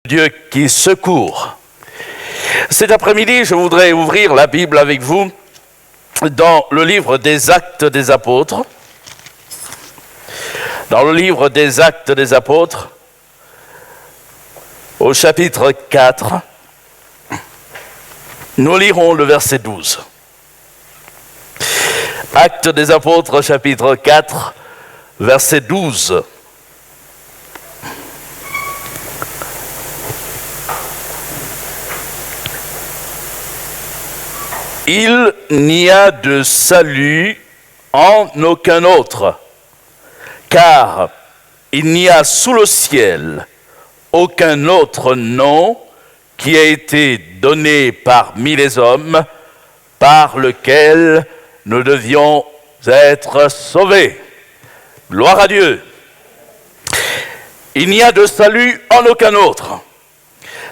Dieu qui secourt. Cet après-midi, je voudrais ouvrir la Bible avec vous dans le livre des Actes des Apôtres. Dans le livre des Actes des Apôtres, au chapitre 4, nous lirons le verset 12. Actes des Apôtres, chapitre 4, verset 12. Il n'y a de salut en aucun autre, car il n'y a sous le ciel aucun autre nom qui a été donné parmi les hommes par lequel nous devions être sauvés. Gloire à Dieu. Il n'y a de salut en aucun autre.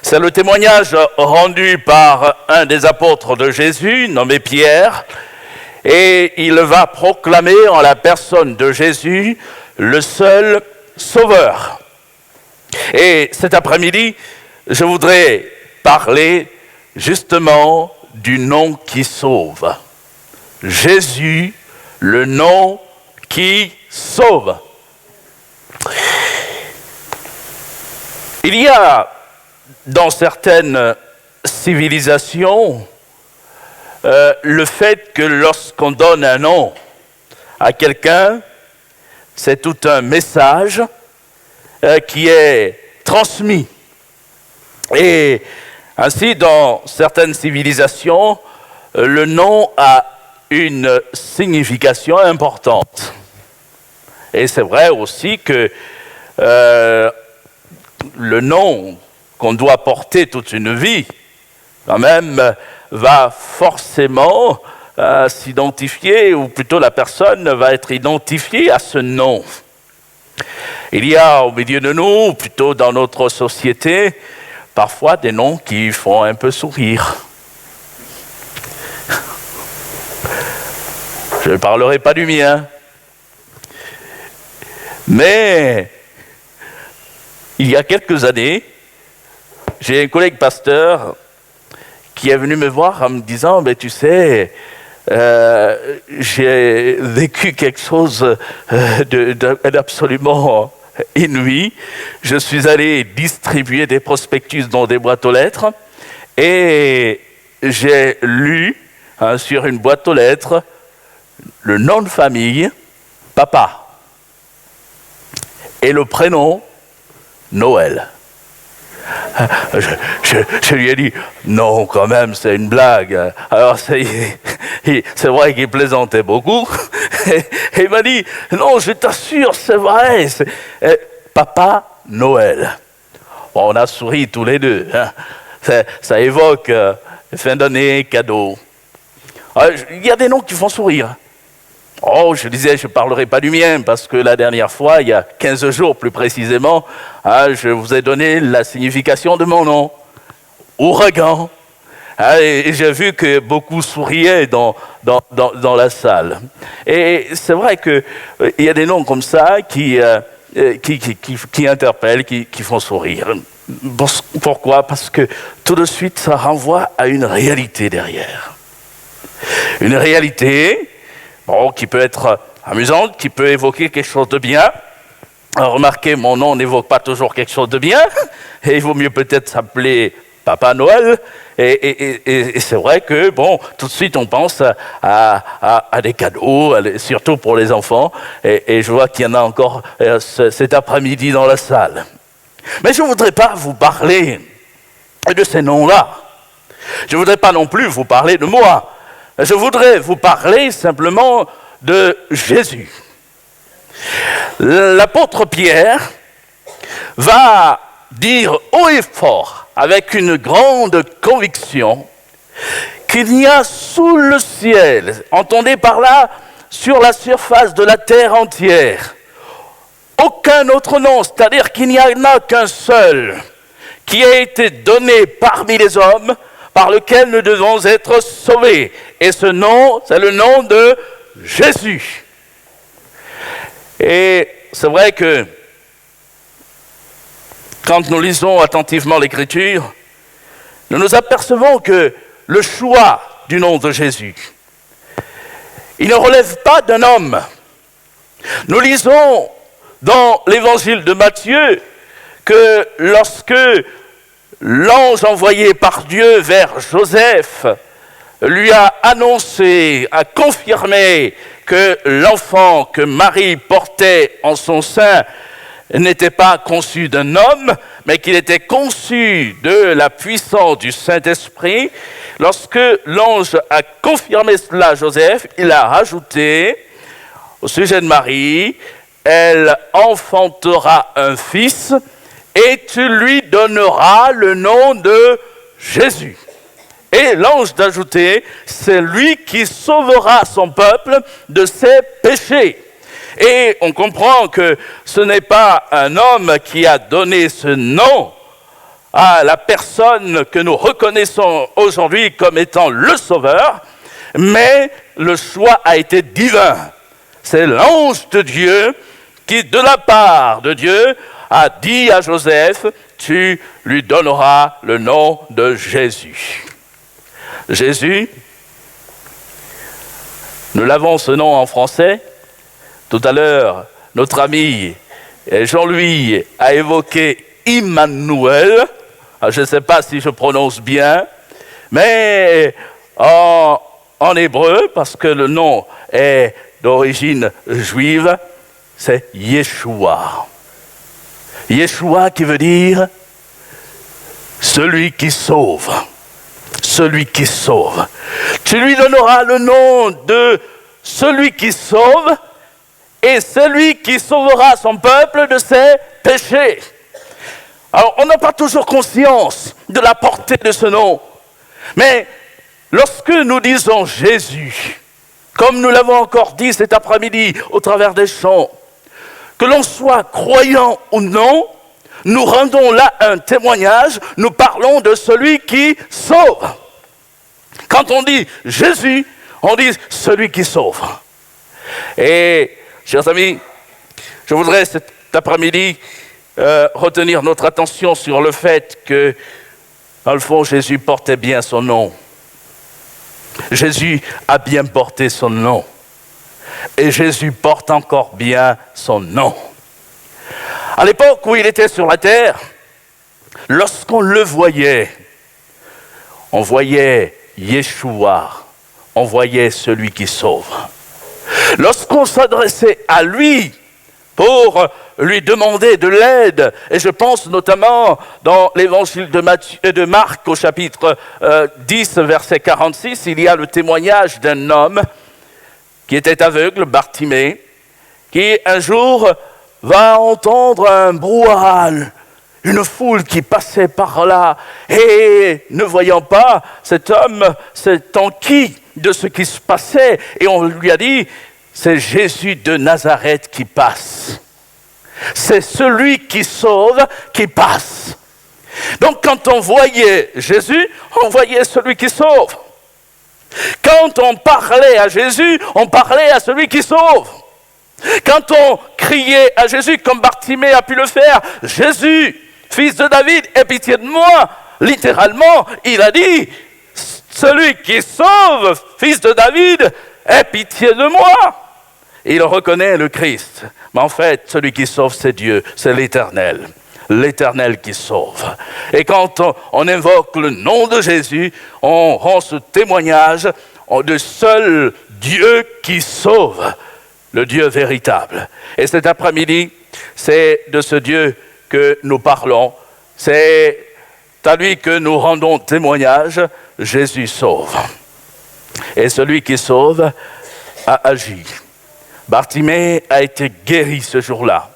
C'est le témoignage rendu par un des apôtres de Jésus, nommé Pierre, et il va proclamer en la personne de Jésus le seul sauveur. Et cet après-midi, je voudrais parler justement du nom qui sauve. Jésus, le nom qui sauve. Il y a dans certaines civilisations, le fait que lorsqu'on donne un nom à quelqu'un, c'est tout un message qui est transmis. Et ainsi, dans certaines civilisations, le nom a une signification importante. Et c'est vrai aussi que le nom qu'on doit porter toute une vie, quand même, va forcément s'identifier, ou plutôt la personne va être identifiée à ce nom. Il y a au milieu de nous, ou plutôt dans notre société, parfois des noms qui font un peu sourire. Je ne parlerai pas du mien. Mais il y a quelques années, j'ai un collègue pasteur qui est venu me voir en me disant « Mais tu sais, j'ai vécu quelque chose d'absolument inouï. Je suis allé distribuer des prospectus dans des boîtes aux lettres et j'ai lu sur une boîte aux lettres le nom de famille, Papa, et le prénom, Noël. » Je lui ai dit, non, quand même, c'est une blague. Alors, c'est vrai qu'il plaisantait beaucoup. Et il m'a dit, non, je t'assure, c'est vrai. Papa Noël. Bon, on a souri tous les deux. Hein. Ça évoque fin d'année, cadeau. Alors, il y a des noms qui font sourire. Oh, je disais, je ne parlerai pas du mien, parce que la dernière fois, il y a 15 jours plus précisément, je vous ai donné la signification de mon nom, Ouragan. Et j'ai vu que beaucoup souriaient dans la salle. Et c'est vrai qu'il y a des noms comme ça qui interpellent, qui font sourire. Pourquoi ? Parce que tout de suite, ça renvoie à une réalité derrière. Une réalité qui peut être amusante, qui peut évoquer quelque chose de bien. Alors, remarquez, mon nom n'évoque pas toujours quelque chose de bien, et il vaut mieux peut-être s'appeler Papa Noël, et c'est vrai que, tout de suite on pense à des cadeaux, surtout pour les enfants, et je vois qu'il y en a encore cet après-midi dans la salle. Mais je ne voudrais pas vous parler de ces noms-là. Je ne voudrais pas non plus vous parler de moi. Je voudrais vous parler simplement de Jésus. L'apôtre Pierre va dire haut et fort, avec une grande conviction, qu'il n'y a sous le ciel, entendez par là, sur la surface de la terre entière, aucun autre nom, c'est-à-dire qu'il n'y en a qu'un seul, qui a été donné parmi les hommes, par lequel nous devons être sauvés. Et ce nom, c'est le nom de Jésus. Et c'est vrai que quand nous lisons attentivement l'Écriture, nous nous apercevons que le choix du nom de Jésus, il ne relève pas d'un homme. Nous lisons dans l'évangile de Matthieu que lorsque l'ange envoyé par Dieu vers Joseph lui a annoncé, a confirmé que l'enfant que Marie portait en son sein n'était pas conçu d'un homme, mais qu'il était conçu de la puissance du Saint-Esprit. Lorsque l'ange a confirmé cela à Joseph, il a rajouté au sujet de Marie, elle enfantera un fils et tu lui donneras le nom de Jésus. Et l'ange d'ajouter, c'est lui qui sauvera son peuple de ses péchés. Et on comprend que ce n'est pas un homme qui a donné ce nom à la personne que nous reconnaissons aujourd'hui comme étant le Sauveur, mais le choix a été divin. C'est l'ange de Dieu qui, de la part de Dieu, a dit à Joseph, tu lui donneras le nom de Jésus. Jésus, nous l'avons ce nom en français. Tout à l'heure, notre ami Jean-Louis a évoqué Immanuel. Je ne sais pas si je prononce bien, mais en hébreu, parce que le nom est d'origine juive, c'est Yeshua. Yeshua qui veut dire celui qui sauve. Celui qui sauve. Tu lui donneras le nom de celui qui sauve et celui qui sauvera son peuple de ses péchés. Alors, on n'a pas toujours conscience de la portée de ce nom. Mais lorsque nous disons Jésus, comme nous l'avons encore dit cet après-midi au travers des chants, que l'on soit croyant ou non, nous rendons là un témoignage, nous parlons de celui qui sauve. Quand on dit Jésus, on dit celui qui sauve. Et, chers amis, je voudrais cet après-midi retenir notre attention sur le fait que, dans le fond, Jésus portait bien son nom. Jésus a bien porté son nom. Et Jésus porte encore bien son nom. À l'époque où il était sur la terre, lorsqu'on le voyait, on voyait Yeshua, on voyait celui qui sauve. Lorsqu'on s'adressait à lui pour lui demander de l'aide, et je pense notamment dans l'évangile de Marc au chapitre 10, verset 46, il y a le témoignage d'un homme qui était aveugle, Bartimée, qui un jour va entendre un brouhaha, une foule qui passait par là, et ne voyant pas, cet homme s'est enquis de ce qui se passait, et on lui a dit, c'est Jésus de Nazareth qui passe. C'est celui qui sauve qui passe. Donc quand on voyait Jésus, on voyait celui qui sauve. Quand on parlait à Jésus, on parlait à celui qui sauve. Quand on criait à Jésus, comme Bartimée a pu le faire, Jésus, fils de David, aie pitié de moi. Littéralement, il a dit, celui qui sauve, fils de David, aie pitié de moi. Et il reconnaît le Christ. Mais en fait, celui qui sauve, c'est Dieu, c'est l'Éternel. L'Éternel qui sauve. Et quand on invoque le nom de Jésus, on rend ce témoignage de seul Dieu qui sauve, le Dieu véritable. Et cet après-midi, c'est de ce Dieu que nous parlons. C'est à lui que nous rendons témoignage. Jésus sauve. Et celui qui sauve a agi. Bartimée a été guéri ce jour-là.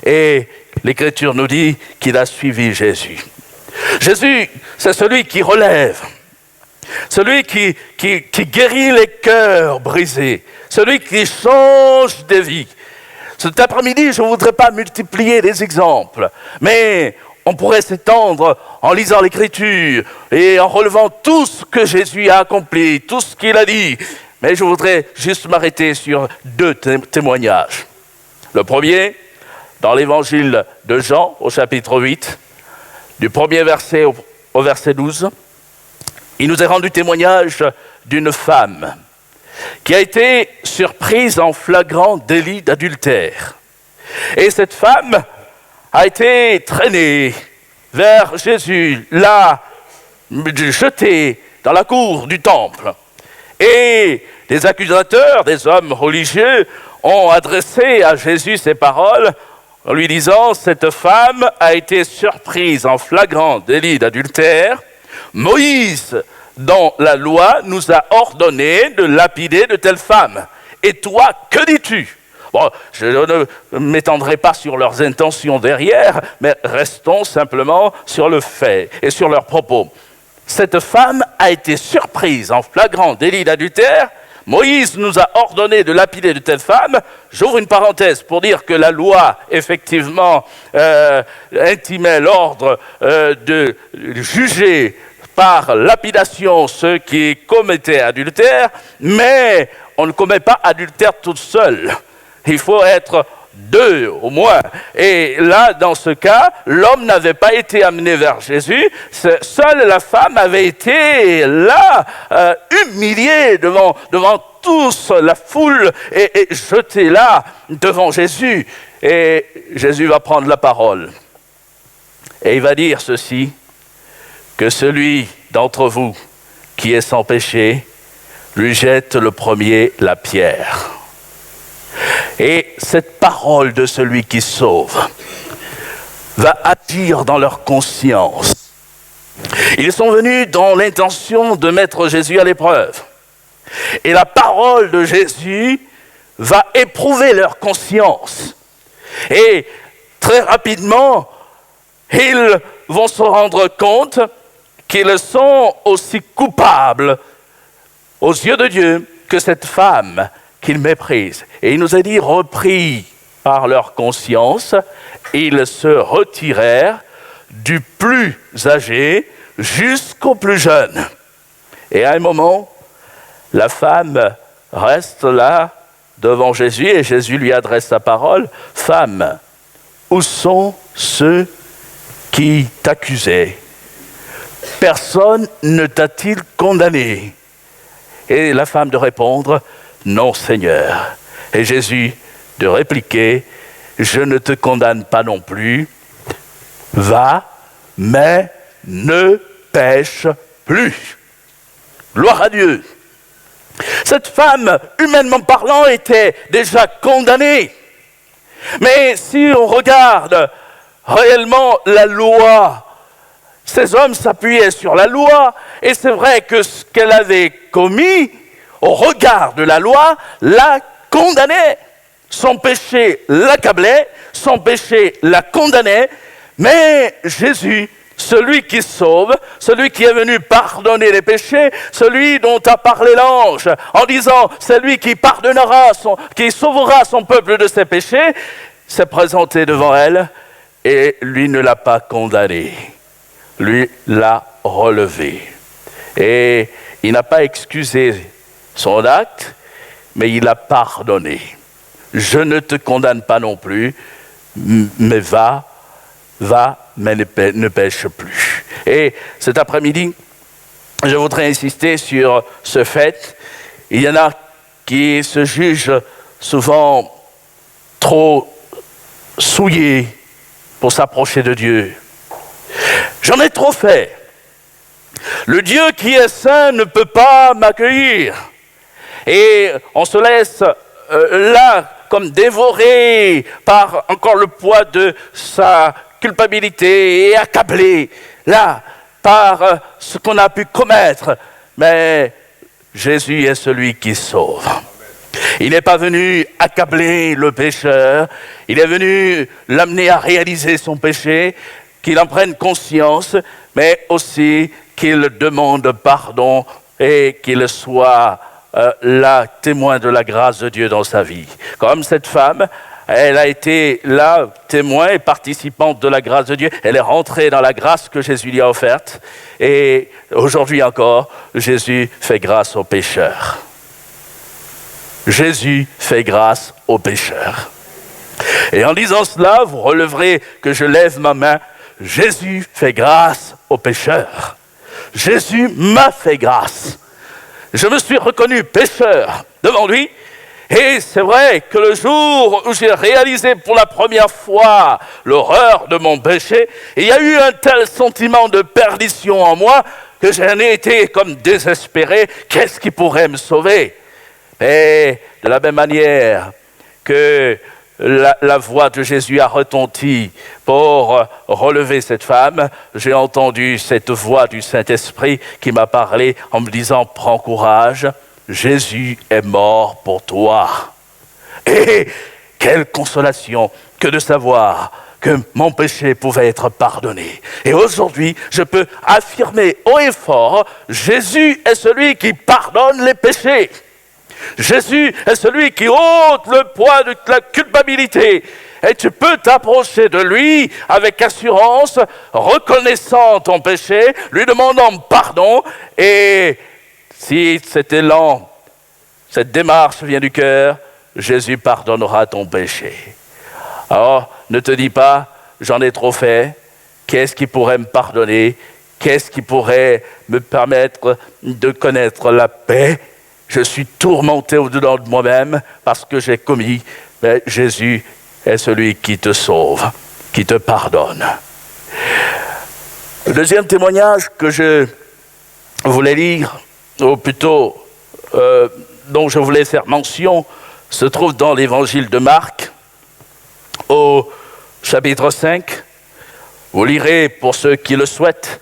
Et l'Écriture nous dit qu'il a suivi Jésus. Jésus, c'est celui qui relève. Celui qui guérit les cœurs brisés. Celui qui change des vies. Cet après-midi, je ne voudrais pas multiplier les exemples. Mais on pourrait s'étendre en lisant l'Écriture et en relevant tout ce que Jésus a accompli, tout ce qu'il a dit. Mais je voudrais juste m'arrêter sur deux témoignages. Le premier, dans l'évangile de Jean, au chapitre 8, du premier verset au verset 12, il nous est rendu témoignage d'une femme qui a été surprise en flagrant délit d'adultère. Et cette femme a été traînée vers Jésus, là, jetée dans la cour du temple. Et des accusateurs, des hommes religieux, ont adressé à Jésus ces paroles en lui disant « Cette femme a été surprise en flagrant délit d'adultère. Moïse, dans la loi, nous a ordonné de lapider de telles femmes. Et toi, que dis-tu » Bon, je ne m'étendrai pas sur leurs intentions derrière, mais restons simplement sur le fait et sur leurs propos. Cette femme a été surprise en flagrant délit d'adultère. Moïse nous a ordonné de lapider de telles femmes. J'ouvre une parenthèse pour dire que la loi, effectivement, intimait l'ordre de juger par lapidation ceux qui commettaient adultère, mais on ne commet pas adultère toute seule. Il faut être deux au moins. Et là, dans ce cas, l'homme n'avait pas été amené vers Jésus. Seule la femme avait été là, humiliée devant tous, la foule, et jetée là devant Jésus. Et Jésus va prendre la parole. Et il va dire ceci, que celui d'entre vous qui est sans péché, lui jette le premier la pierre. Et cette parole de celui qui sauve va agir dans leur conscience. Ils sont venus dans l'intention de mettre Jésus à l'épreuve. Et la parole de Jésus va éprouver leur conscience. Et très rapidement, ils vont se rendre compte qu'ils sont aussi coupables aux yeux de Dieu que cette femme qu'ils méprisent. Et il nous a dit, repris par leur conscience, ils se retirèrent du plus âgé jusqu'au plus jeune. Et à un moment, la femme reste là devant Jésus et Jésus lui adresse sa parole. « Femme, où sont ceux qui t'accusaient? Personne ne t'a-t-il condamné ?» Et la femme de répondre, « Non, Seigneur. » Et Jésus de répliquer, « Je ne te condamne pas non plus. Va, mais ne pêche plus. » Gloire à Dieu. Cette femme, humainement parlant, était déjà condamnée. Mais si on regarde réellement la loi, ces hommes s'appuyaient sur la loi, et c'est vrai que ce qu'elle avait commis, au regard de la loi, la condamnait. Son péché l'accablait, son péché la condamnait, mais Jésus, celui qui sauve, celui qui est venu pardonner les péchés, celui dont a parlé l'ange, en disant, c'est lui qui pardonnera, qui sauvera son peuple de ses péchés, s'est présenté devant elle, et lui ne l'a pas condamné. Lui l'a relevé. Et il n'a pas excusé son acte, mais il a pardonné. Je ne te condamne pas non plus, mais va, mais ne pêche plus. Et cet après-midi, je voudrais insister sur ce fait. Il y en a qui se jugent souvent trop souillés pour s'approcher de Dieu. J'en ai trop fait. Le Dieu qui est saint ne peut pas m'accueillir. Et on se laisse là comme dévoré par encore le poids de sa culpabilité et accablé là par ce qu'on a pu commettre. Mais Jésus est celui qui sauve. Il n'est pas venu accabler le pécheur, il est venu l'amener à réaliser son péché, qu'il en prenne conscience, mais aussi qu'il demande pardon et qu'il soit là témoin de la grâce de Dieu dans sa vie. Comme cette femme, elle a été là témoin et participante de la grâce de Dieu. Elle est rentrée dans la grâce que Jésus lui a offerte. Et aujourd'hui encore, Jésus fait grâce aux pécheurs. Jésus fait grâce aux pécheurs. Et en disant cela, vous releverez que je lève ma main Jésus fait grâce aux pécheurs. Jésus m'a fait grâce. Je me suis reconnu pécheur devant lui. Et c'est vrai que le jour où j'ai réalisé pour la première fois l'horreur de mon péché, il y a eu un tel sentiment de perdition en moi que j'en ai été comme désespéré. Qu'est-ce qui pourrait me sauver? Et de la même manière que la voix de Jésus a retenti pour relever cette femme, j'ai entendu cette voix du Saint-Esprit qui m'a parlé en me disant « Prends courage, Jésus est mort pour toi. » Et quelle consolation que de savoir que mon péché pouvait être pardonné. Et aujourd'hui, je peux affirmer haut et fort, Jésus est celui qui pardonne les péchés. Jésus est celui qui ôte le poids de la culpabilité. Et tu peux t'approcher de lui avec assurance, reconnaissant ton péché, lui demandant pardon. Et si cet élan, cette démarche vient du cœur, Jésus pardonnera ton péché. Alors, ne te dis pas, j'en ai trop fait, qu'est-ce qui pourrait me pardonner? Qu'est-ce qui pourrait me permettre de connaître la paix? Je suis tourmenté au-dedans de moi-même parce que j'ai commis. Mais Jésus est celui qui te sauve, qui te pardonne. Le deuxième témoignage que je voulais lire, ou plutôt dont je voulais faire mention, se trouve dans l'évangile de Marc, au chapitre 5. Vous lirez, pour ceux qui le souhaitent,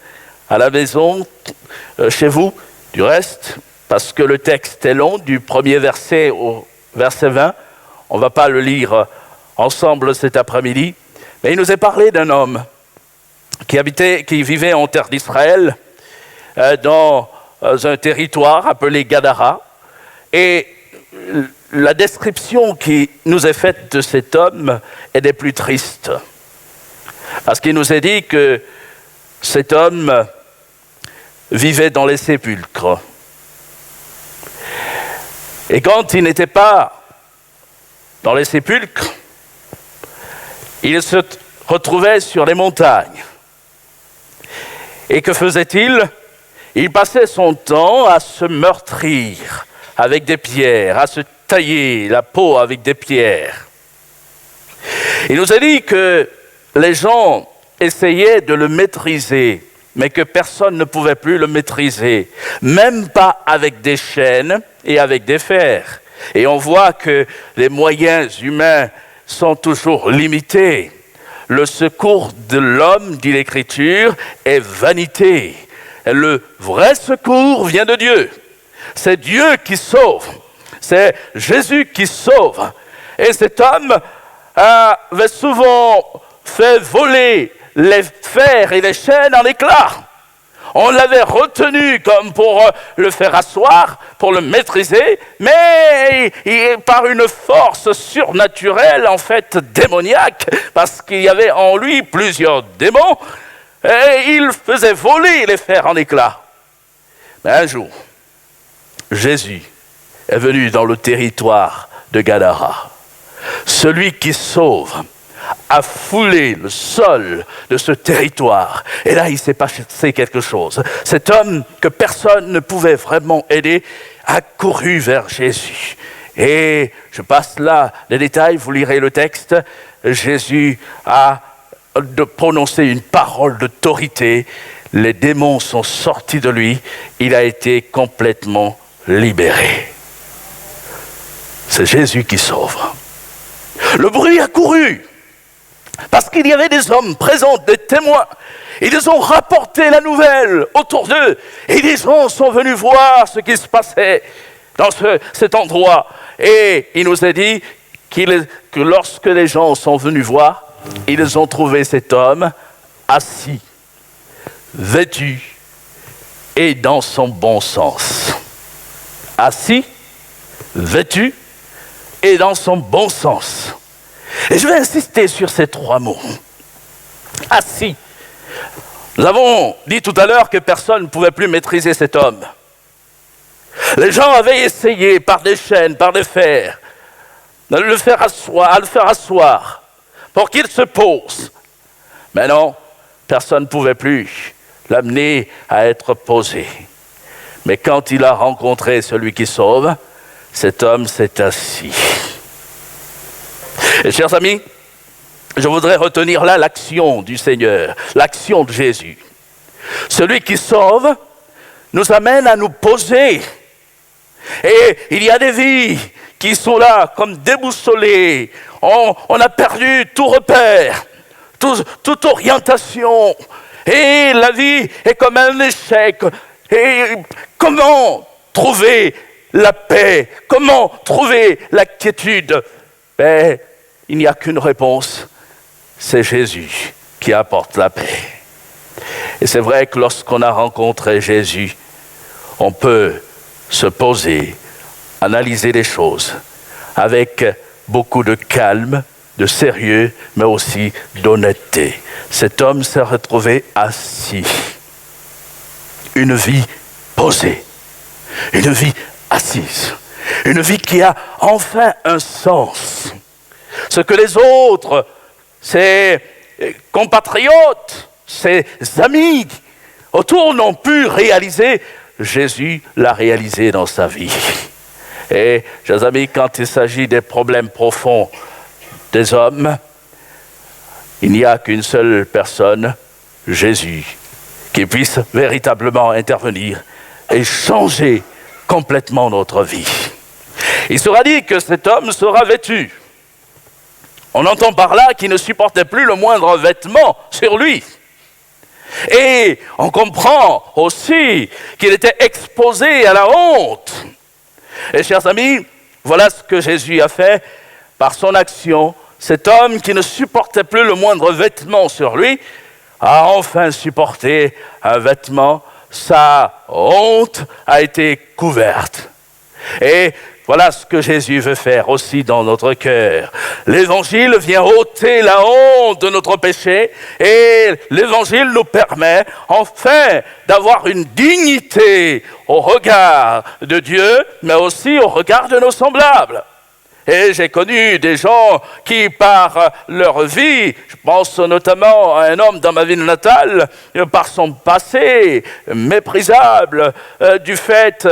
à la maison, chez vous, du reste, parce que le texte est long, du premier verset au verset 20. On ne va pas le lire ensemble cet après-midi, mais il nous est parlé d'un homme qui vivait en terre d'Israël, dans un territoire appelé Gadara. Et la description qui nous est faite de cet homme est des plus tristes. Parce qu'il nous est dit que cet homme vivait dans les sépulcres. Et quand il n'était pas dans les sépulcres, il se retrouvait sur les montagnes. Et que faisait-il? Il passait son temps à se meurtrir avec des pierres, à se tailler la peau avec des pierres. Il nous a dit que les gens essayaient de le maîtriser, mais que personne ne pouvait plus le maîtriser, même pas avec des chaînes et avec des fers. Et on voit que les moyens humains sont toujours limités. Le secours de l'homme, dit l'Écriture, est vanité. Le vrai secours vient de Dieu. C'est Dieu qui sauve. C'est Jésus qui sauve. Et cet homme avait souvent fait voler les fers et les chaînes en éclats. On l'avait retenu comme pour le faire asseoir, pour le maîtriser, mais par une force surnaturelle, en fait démoniaque, parce qu'il y avait en lui plusieurs démons, et il faisait voler les fers en éclats. Mais un jour, Jésus est venu dans le territoire de Gadara. Celui qui sauve a foulé le sol de ce territoire. Et là, il s'est passé quelque chose. Cet homme que personne ne pouvait vraiment aider a couru vers Jésus. Et je passe là les détails, vous lirez le texte. Jésus a prononcé une parole d'autorité. Les démons sont sortis de lui. Il a été complètement libéré. C'est Jésus qui sauve. Le bruit a couru. Parce qu'il y avait des hommes présents, des témoins. Ils ont rapporté la nouvelle autour d'eux. Et les gens sont venus voir ce qui se passait dans cet endroit. Et il nous a dit que lorsque les gens sont venus voir, ils ont trouvé cet homme assis, vêtu et dans son bon sens. Assis, vêtu et dans son bon sens. Et je vais insister sur ces trois mots. Assis. Nous avons dit tout à l'heure que personne ne pouvait plus maîtriser cet homme. Les gens avaient essayé par des chaînes, par des fers, de le faire asseoir pour qu'il se pose. Mais non, personne ne pouvait plus l'amener à être posé. Mais quand il a rencontré celui qui sauve, cet homme s'est assis. Et chers amis, je voudrais retenir là l'action du Seigneur, l'action de Jésus. Celui qui sauve nous amène à nous poser. Et il y a des vies qui sont là comme déboussolées. On a perdu tout repère, toute orientation. Et la vie est comme un échec. Et comment trouver la paix? Comment trouver la quiétude? Ben, il n'y a qu'une réponse. C'est Jésus qui apporte la paix. Et c'est vrai que lorsqu'on a rencontré Jésus, on peut se poser, analyser les choses avec beaucoup de calme, de sérieux, mais aussi d'honnêteté. Cet homme s'est retrouvé assis. Une vie posée, une vie assise, une vie qui a enfin un sens. Ce que les autres, ses compatriotes, ses amis autour n'ont pu réaliser, Jésus l'a réalisé dans sa vie. Et, chers amis, quand il s'agit des problèmes profonds des hommes, il n'y a qu'une seule personne, Jésus, qui puisse véritablement intervenir et changer complètement notre vie. Il sera dit que cet homme sera vêtu. On entend par là qu'il ne supportait plus le moindre vêtement sur lui. Et on comprend aussi qu'il était exposé à la honte. Et chers amis, voilà ce que Jésus a fait par son action. Cet homme qui ne supportait plus le moindre vêtement sur lui a enfin supporté un vêtement. Sa honte a été couverte. Et voilà ce que Jésus veut faire aussi dans notre cœur. L'Évangile vient ôter la honte de notre péché et l'Évangile nous permet enfin d'avoir une dignité au regard de Dieu, mais aussi au regard de nos semblables. Et j'ai connu des gens qui, par leur vie, je pense notamment à un homme dans ma ville natale, par son passé méprisable, du fait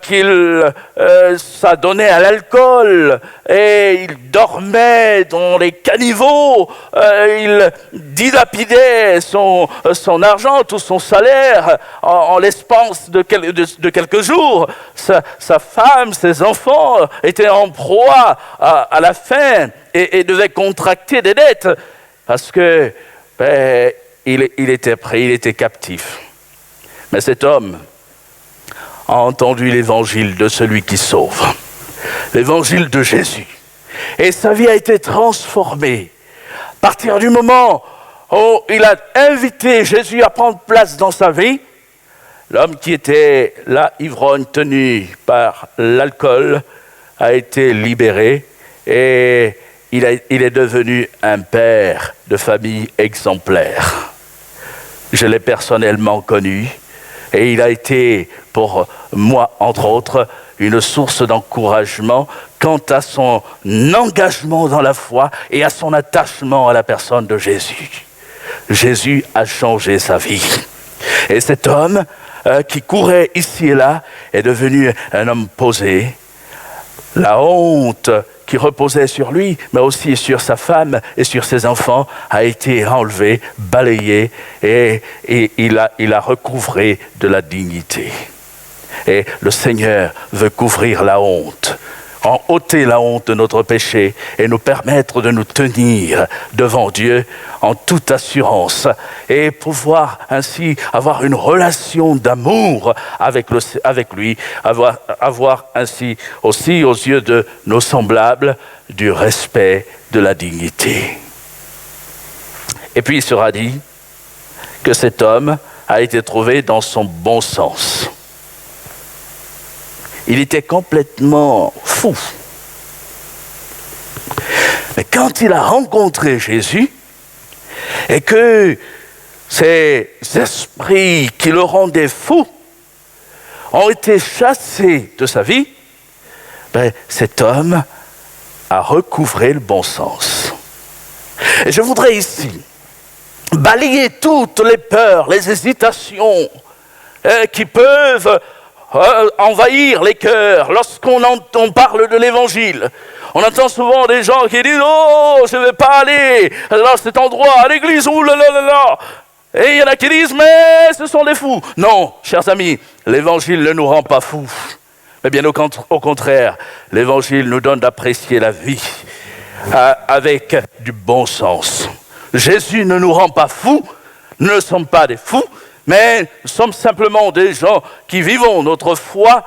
qu'il s'adonnait à l'alcool et il dormait dans les caniveaux, il dilapidait son argent, tout son salaire en l'espace de quelques jours. Sa femme, ses enfants étaient en proie à la fin et devait contracter des dettes parce que il était pris, il était captif. Mais cet homme a entendu l'évangile de celui qui sauve, l'évangile de Jésus. Et sa vie a été transformée. À partir du moment où il a invité Jésus à prendre place dans sa vie, l'homme qui était là, ivrogne, tenu par l'alcool, a été libéré et il est devenu un père de famille exemplaire. Je l'ai personnellement connu et il a été pour moi, entre autres, une source d'encouragement quant à son engagement dans la foi et à son attachement à la personne de Jésus. Jésus a changé sa vie. Et cet homme qui courait ici et là est devenu un homme posé. La honte qui reposait sur lui, mais aussi sur sa femme et sur ses enfants, a été enlevée, balayée, et il a recouvré de la dignité. Et le Seigneur veut couvrir la honte, en ôter la honte de notre péché et nous permettre de nous tenir devant Dieu en toute assurance et pouvoir ainsi avoir une relation d'amour avec lui, avoir ainsi aussi aux yeux de nos semblables du respect, de la dignité. Et puis il sera dit que cet homme a été trouvé dans son bon sens. Il était complètement fou. Mais quand il a rencontré Jésus, et que ces esprits qui le rendaient fou ont été chassés de sa vie, cet homme a recouvré le bon sens. Et je voudrais ici balayer toutes les peurs, les hésitations qui peuvent envahir les cœurs lorsqu'on parle de l'évangile. On entend souvent des gens qui disent « Oh, je ne vais pas aller dans cet endroit, à l'église, ouh là là là là !» Et il y en a qui disent « Mais ce sont des fous !» Non, chers amis, l'évangile ne nous rend pas fous. Mais bien au contraire, l'évangile nous donne d'apprécier la vie avec du bon sens. Jésus ne nous rend pas fous, nous ne sommes pas des fous, mais nous sommes simplement des gens qui vivons notre foi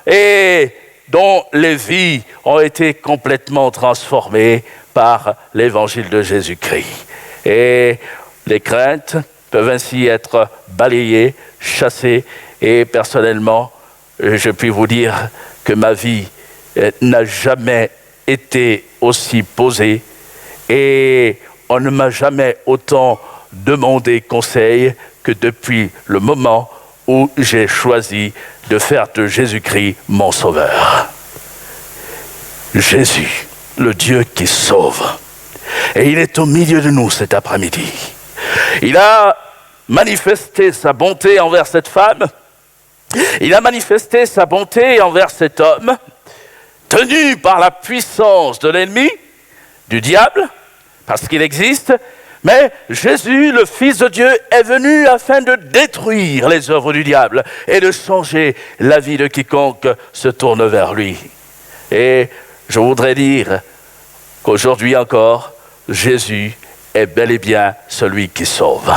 et dont les vies ont été complètement transformées par l'évangile de Jésus-Christ. Et les craintes peuvent ainsi être balayées, chassées, et personnellement, je puis vous dire que ma vie n'a jamais été aussi posée et on ne m'a jamais autant demandé conseil que depuis le moment où j'ai choisi de faire de Jésus-Christ mon sauveur. Jésus, le Dieu qui sauve. Et il est au milieu de nous cet après-midi. Il a manifesté sa bonté envers cette femme. Il a manifesté sa bonté envers cet homme, tenu par la puissance de l'ennemi, du diable, parce qu'il existe. Mais Jésus, le Fils de Dieu, est venu afin de détruire les œuvres du diable et de changer la vie de quiconque se tourne vers lui. Et je voudrais dire qu'aujourd'hui encore, Jésus est bel et bien celui qui sauve.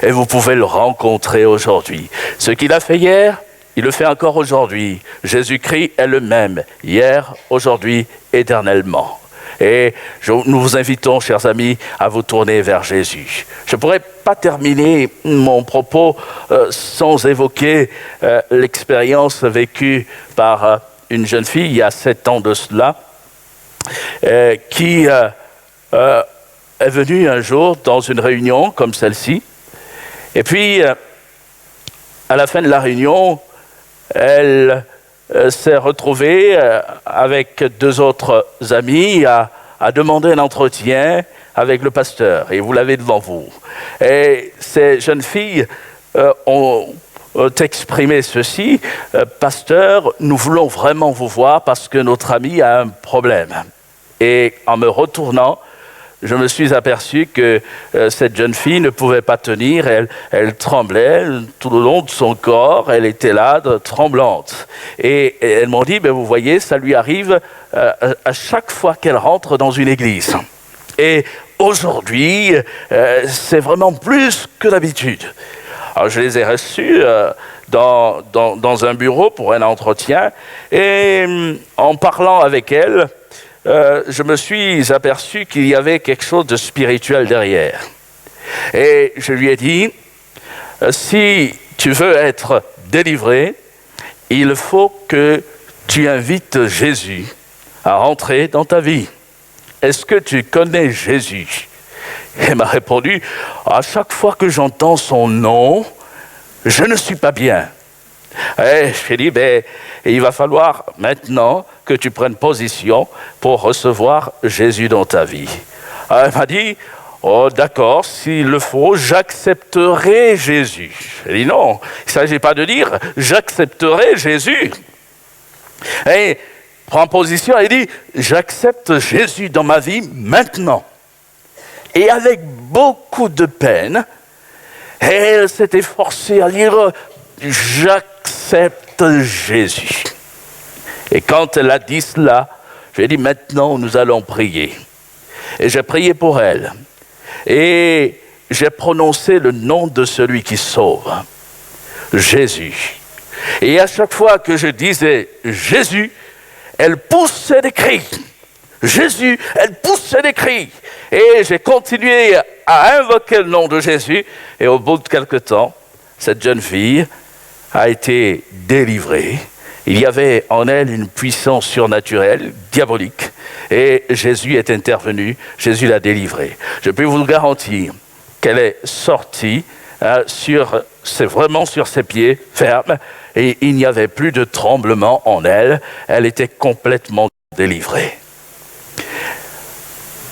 Et vous pouvez le rencontrer aujourd'hui. Ce qu'il a fait hier, il le fait encore aujourd'hui. Jésus-Christ est le même, hier, aujourd'hui, éternellement. Et nous vous invitons, chers amis, à vous tourner vers Jésus. Je ne pourrais pas terminer mon propos sans évoquer l'expérience vécue par une jeune fille, il y a 7 ans de cela, qui est venue un jour dans une réunion comme celle-ci. Et puis, à la fin de la réunion, elle s'est retrouvée avec 2 autres amis à demander un entretien avec le pasteur. Et vous l'avez devant vous. Et ces jeunes filles ont exprimé ceci. Pasteur, nous voulons vraiment vous voir parce que notre ami a un problème. Et en me retournant, je me suis aperçu que cette jeune fille ne pouvait pas tenir, elle tremblait tout le long de son corps, elle était là, tremblante. Et elles m'ont dit, vous voyez, ça lui arrive à chaque fois qu'elle rentre dans une église. Et aujourd'hui, c'est vraiment plus que d'habitude. Alors je les ai reçus dans un bureau pour un entretien, et en parlant avec elles, je me suis aperçu qu'il y avait quelque chose de spirituel derrière. Et je lui ai dit, si tu veux être délivré, il faut que tu invites Jésus à rentrer dans ta vie. Est-ce que tu connais Jésus? Elle m'a répondu, à chaque fois que j'entends son nom, je ne suis pas bien. Et j'ai dit, il va falloir maintenant que tu prennes position pour recevoir Jésus dans ta vie. Elle m'a dit, oh d'accord, s'il le faut, j'accepterai Jésus. J'ai dit non, il ne s'agit pas de dire j'accepterai Jésus. Et prend position et dit, j'accepte Jésus dans ma vie maintenant. Et avec beaucoup de peine, elle s'est efforcée à dire, j'accepte Jésus. Et quand elle a dit cela, j'ai dit maintenant nous allons prier. Et j'ai prié pour elle. Et j'ai prononcé le nom de celui qui sauve, Jésus. Et à chaque fois que je disais Jésus, elle poussait des cris. Jésus, elle poussait des cris. Et j'ai continué à invoquer le nom de Jésus. Et au bout de quelque temps, cette jeune fille a été délivrée. Il y avait en elle une puissance surnaturelle, diabolique. Et Jésus est intervenu, Jésus l'a délivrée. Je peux vous le garantir qu'elle est sortie c'est vraiment sur ses pieds, ferme. Et il n'y avait plus de tremblement en elle. Elle était complètement délivrée.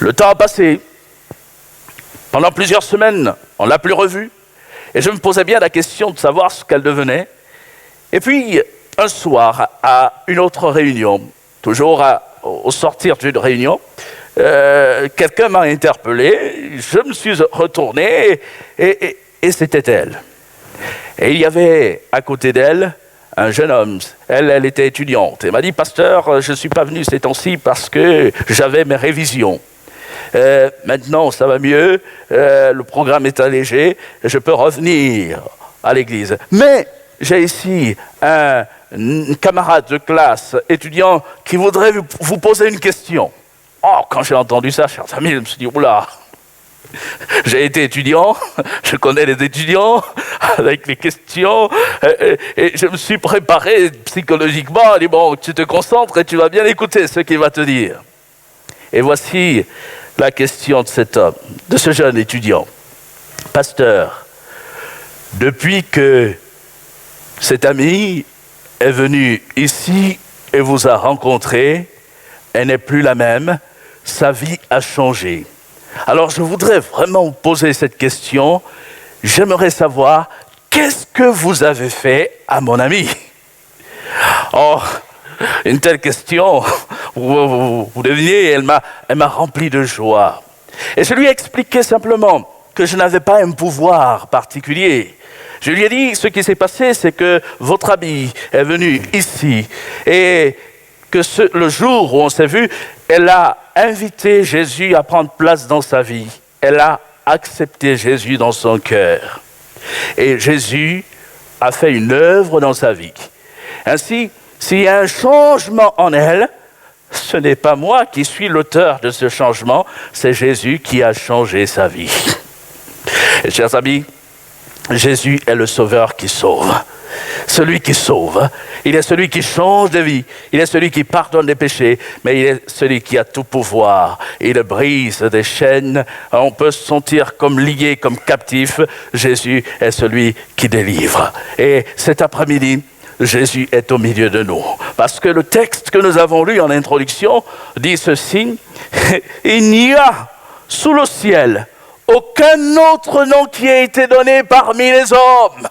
Le temps a passé. Pendant plusieurs semaines, on ne l'a plus revue. Et je me posais bien la question de savoir ce qu'elle devenait. Et puis, un soir, à une autre réunion, toujours au sortir d'une réunion, quelqu'un m'a interpellé, je me suis retourné et c'était elle. Et il y avait à côté d'elle un jeune homme. Elle était étudiante. Elle m'a dit, pasteur, je ne suis pas venu ces temps-ci parce que j'avais mes révisions. Maintenant, ça va mieux, le programme est allégé, je peux revenir à l'église. Mais j'ai ici un camarade de classe, étudiant, qui voudrait vous poser une question. Oh, quand j'ai entendu ça, chers amis, je me suis dit, oula, j'ai été étudiant, je connais les étudiants avec les questions, et je me suis préparé psychologiquement. Je dis, bon, tu te concentres et tu vas bien écouter ce qu'il va te dire. Et voici la question de cet homme, de ce jeune étudiant. Pasteur, depuis que cet ami est venu ici et vous a rencontré, elle n'est plus la même, sa vie a changé. Alors je voudrais vraiment vous poser cette question. J'aimerais savoir, qu'est-ce que vous avez fait à mon ami? Oh, une telle question, vous devinez, elle m'a rempli de joie. Et je lui ai expliqué simplement que je n'avais pas un pouvoir particulier. Je lui ai dit, ce qui s'est passé, c'est que votre ami est venu ici et que le jour où on s'est vu, elle a invité Jésus à prendre place dans sa vie. Elle a accepté Jésus dans son cœur. Et Jésus a fait une œuvre dans sa vie. Ainsi, s'il y a un changement en elle, ce n'est pas moi qui suis l'auteur de ce changement, c'est Jésus qui a changé sa vie. Et chers amis, Jésus est le sauveur qui sauve. Celui qui sauve, il est celui qui change de vie, il est celui qui pardonne les péchés, mais il est celui qui a tout pouvoir. Il brise des chaînes, on peut se sentir comme lié, comme captif. Jésus est celui qui délivre. Et cet après-midi, Jésus est au milieu de nous. Parce que le texte que nous avons lu en introduction dit ceci, il n'y a sous le ciel aucun autre nom qui ait été donné parmi les hommes.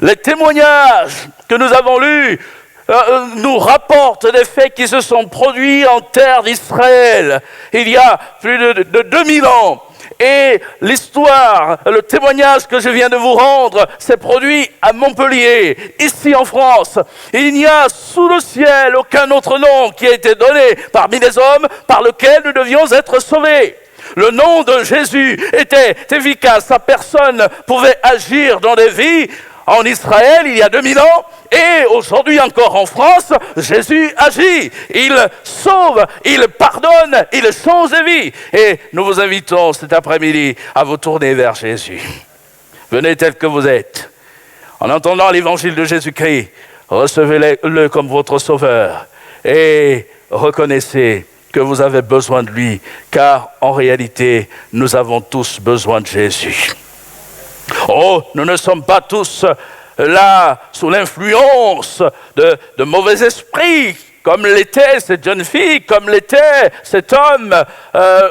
Les témoignages que nous avons lus nous rapportent des faits qui se sont produits en terre d'Israël il y a plus de 2000 ans. Et l'histoire, le témoignage que je viens de vous rendre s'est produit à Montpellier, ici en France. Il n'y a sous le ciel aucun autre nom qui a été donné parmi les hommes par lequel nous devions être sauvés. Le nom de Jésus était efficace, sa personne pouvait agir dans des vies. En Israël, il y a 2000 ans, et aujourd'hui encore en France, Jésus agit. Il sauve, il pardonne, il change de vie. Et nous vous invitons cet après-midi à vous tourner vers Jésus. Venez tel que vous êtes. En entendant l'évangile de Jésus-Christ, recevez-le comme votre sauveur et reconnaissez que vous avez besoin de lui, car en réalité, nous avons tous besoin de Jésus. Oh, nous ne sommes pas tous là sous l'influence de mauvais esprits, comme l'était cette jeune fille, comme l'était cet homme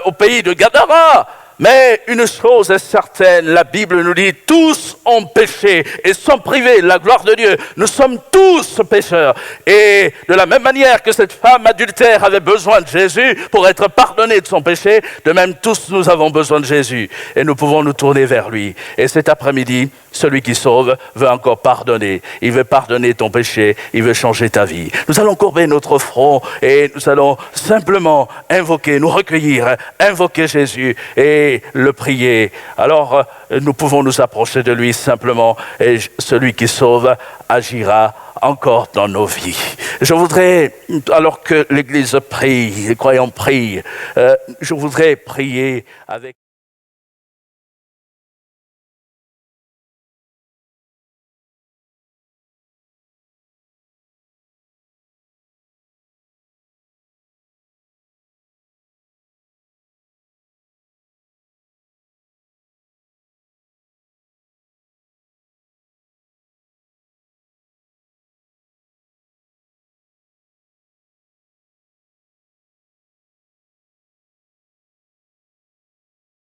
au pays de Gadara. Mais une chose est certaine, la Bible nous dit, tous ont péché et sont privés de la gloire de Dieu. Nous sommes tous pécheurs. Et de la même manière que cette femme adultère avait besoin de Jésus pour être pardonnée de son péché, de même tous nous avons besoin de Jésus. Et nous pouvons nous tourner vers lui. Et cet après-midi, celui qui sauve veut encore pardonner. Il veut pardonner ton péché, il veut changer ta vie. Nous allons courber notre front et nous allons simplement invoquer, nous recueillir, invoquer Jésus et le prier. Alors, nous pouvons nous approcher de lui simplement et celui qui sauve agira encore dans nos vies. Je voudrais, alors que l'Église prie, les croyants prient, je voudrais prier avec